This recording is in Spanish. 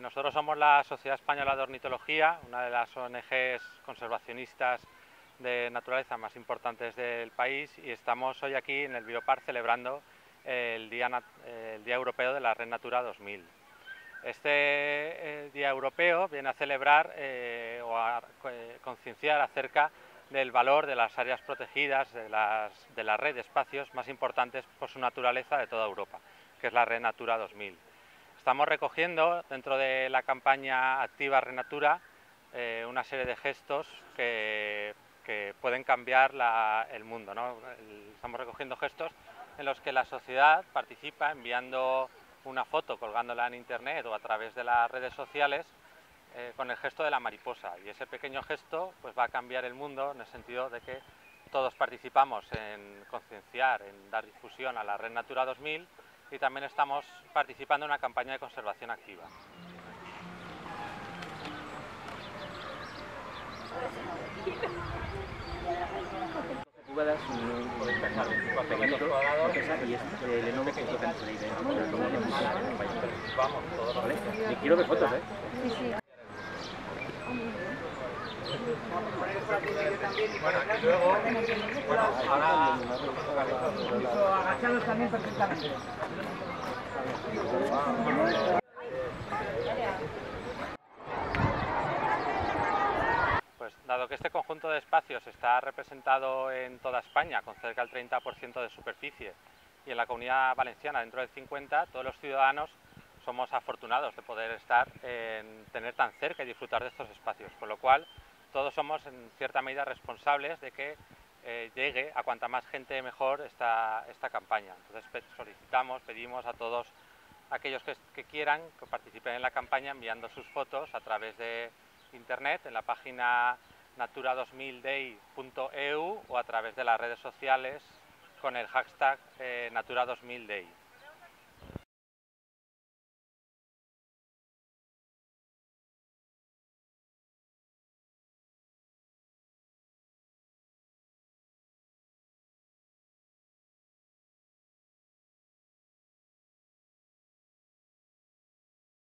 Nosotros somos la Sociedad Española de Ornitología, una de las ONGs conservacionistas de naturaleza más importantes del país, y estamos hoy aquí en el Biopark celebrando el Día Europeo de la Red Natura 2000. Este Día Europeo viene a celebrar o a concienciar acerca del valor de las áreas protegidas de la red de espacios más importantes por su naturaleza de toda Europa, que es la Red Natura 2000. Estamos recogiendo dentro de la campaña Activa Renatura una serie de gestos que pueden cambiar el mundo, ¿no? Estamos recogiendo gestos en los que la sociedad participa enviando una foto, colgándola en internet o a través de las redes sociales con el gesto de la mariposa, y ese pequeño gesto pues va a cambiar el mundo en el sentido de que todos participamos en concienciar, en dar difusión a la Red Natura 2000, y también estamos participando en una campaña de conservación activa. Y quiero ver fotos, ¿eh? Sí, sí. Bueno, y luego, ahora Agachados también perfectamente. pues dado que este conjunto de espacios está representado en toda España con cerca del 30% de superficie y en la Comunidad Valenciana dentro del 50%, todos los ciudadanos somos afortunados de poder tener tan cerca y disfrutar de estos espacios, con lo cual todos somos en cierta medida responsables de que llegue a cuanta más gente mejor esta campaña. Entonces pedimos a todos aquellos que quieran que participen en la campaña enviando sus fotos a través de internet en la página natura2000day.eu o a través de las redes sociales con el hashtag Natura2000day.